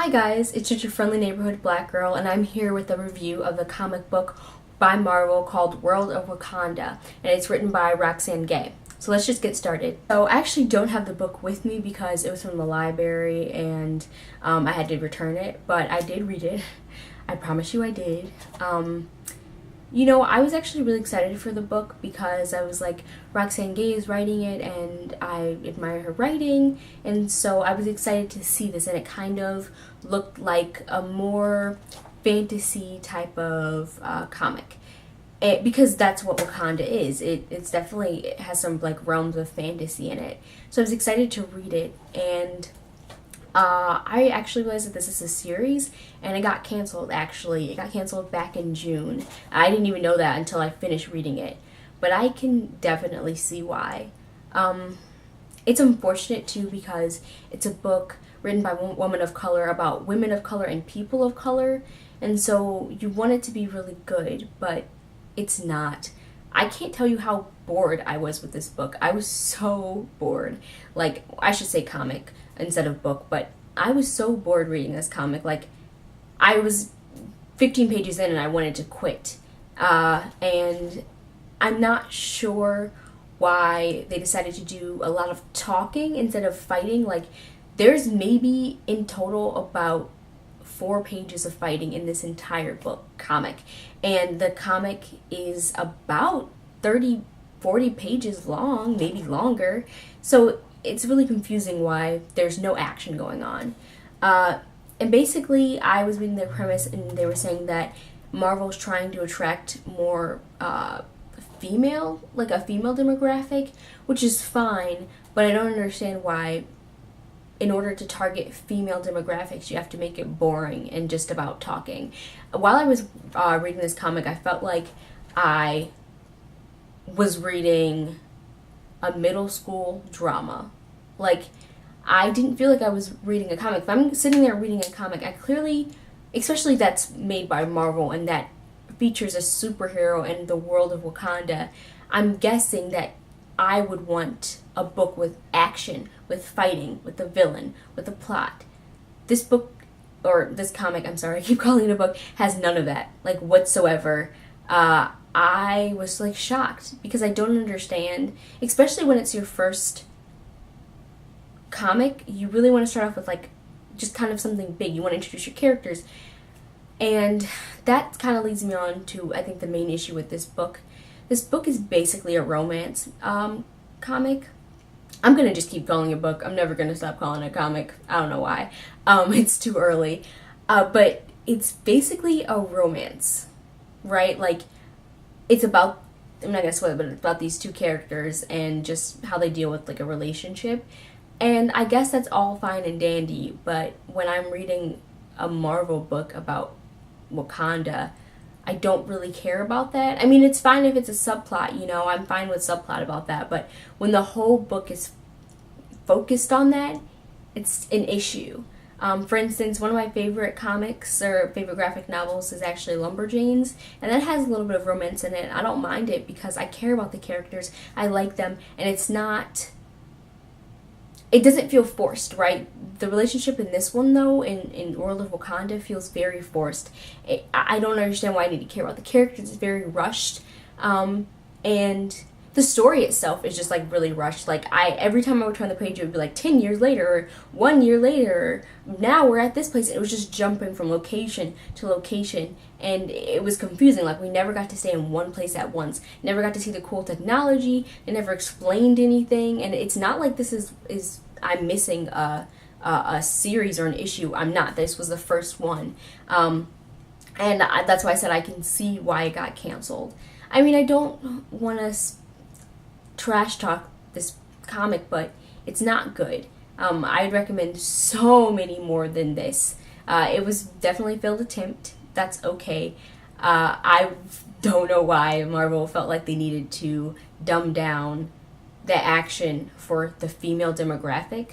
Hi guys, it's just your friendly neighborhood black girl, and I'm here with a review of the comic book by Marvel called World of Wakanda, and it's written by Roxane Gay. So let's just get started. So I actually don't have the book with me because it was from the library and I had to return it, but I did read it. I promise you I did. I was actually really excited for the book because I was like, Roxane Gay is writing it and I admire her writing, and so I was excited to see this, and it kind of looked like a more fantasy type of comic. Because that's what Wakanda is. It has some like realms of fantasy in it. So I was excited to read it, and I actually realized that this is a series, and it got canceled. Actually, it got canceled back in June. I didn't even know that until I finished reading it, but I can definitely see why. It's unfortunate too because it's a book written by a woman of color about women of color and people of color, and so you want it to be really good, but it's not. I can't tell you how bored I was with this book. I was so bored. Like, I should say comic instead of book, but I was so bored reading this comic. Like, I was 15 pages in and I wanted to quit. And I'm not sure why they decided to do a lot of talking instead of fighting. Like, there's maybe in total about 4 pages of fighting in this entire comic, and the comic is about 30-40 pages long, maybe longer, so it's really confusing why there's no action going on. And basically I was reading their premise and they were saying that Marvel's trying to attract more female, like a female demographic, which is fine, but I don't understand why in order to target female demographics, you have to make it boring and just about talking. While I was reading this comic, I felt like I was reading a middle school drama. Like, I didn't feel like I was reading a comic. If I'm sitting there reading a comic, I clearly, especially that's made by Marvel and that features a superhero in the world of Wakanda, I'm guessing that I would want a book with action, with fighting, with a villain, with a plot. This book, or this comic, I'm sorry, I keep calling it a book, has none of that, like, whatsoever. I was, like, shocked because I don't understand, especially when it's your first comic, you really want to start off with, like, just kind of something big. You want to introduce your characters. And that kind of leads me on to, I think, the main issue with this book. This book is basically a romance comic. I'm going to just keep calling it a book. I'm never going to stop calling it a comic. I don't know why. It's too early. But it's basically a romance, right? Like, it's about, I'm not going to spoil it, but it's about these two characters and just how they deal with, like, a relationship. And I guess that's all fine and dandy, but when I'm reading a Marvel book about Wakanda, I don't really care about that. I mean, it's fine if it's a subplot, I'm fine with subplot about that, but when the whole book is focused on that, it's an issue. For instance, one of my favorite comics or favorite graphic novels is actually Lumberjanes, and that has a little bit of romance in it. I don't mind it because I care about the characters, I like them, and it doesn't feel forced, right? The relationship in this one, though, in World of Wakanda, feels very forced. I don't understand why I need to care about the characters. It's very rushed. And the story itself is just, like, really rushed. Like, every time I would turn the page, it would be, like, 10 years later, or 1 year later, or now we're at this place. It was just jumping from location to location, and it was confusing. Like, we never got to stay in one place at once. Never got to see the cool technology. It never explained anything, and it's not like this is I'm missing a series or an issue. I'm not. This was the first one. And that's why I said I can see why it got canceled. I mean, I don't want to trash talk this comic, but it's not good. I'd recommend so many more than this. It was definitely a failed attempt. That's okay. I don't know why Marvel felt like they needed to dumb down the action for the female demographic.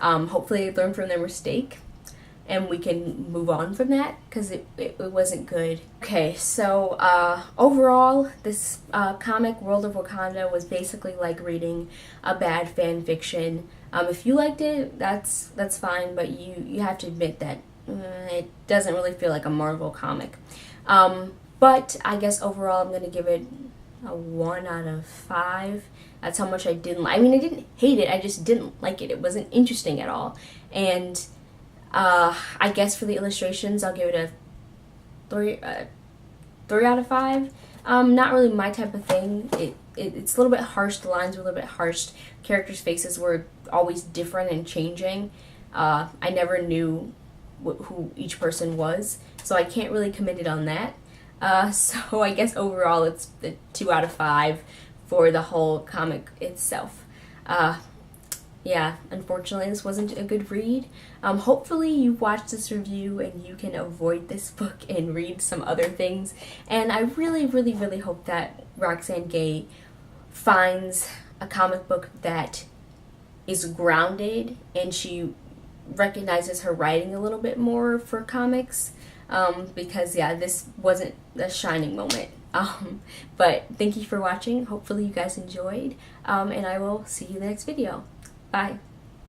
Hopefully they learned from their mistake. and we can move on from that, because it wasn't good. Okay, so overall, this comic, World of Wakanda, was basically like reading a bad fan fiction. If you liked it, that's fine, but you have to admit that it doesn't really feel like a Marvel comic. But I guess overall I'm going to give it a 1 out of 5. That's how much I didn't like. I mean, I didn't hate it, I just didn't like it. It wasn't interesting at all. And I guess for the illustrations, I'll give it a 3 out of 5. Not really my type of thing. It's a little bit harsh. The lines were a little bit harsh. Characters' faces were always different and changing. I never knew who each person was, so I can't really commend it on that. So I guess overall it's the 2 out of 5 for the whole comic itself. Yeah, unfortunately this wasn't a good read. Hopefully you watch this review and you can avoid this book and read some other things. And I really, really, really hope that Roxane Gay finds a comic book that is grounded and she recognizes her writing a little bit more for comics. Because yeah, this wasn't a shining moment. But thank you for watching. Hopefully you guys enjoyed. And I will see you in the next video. Bye.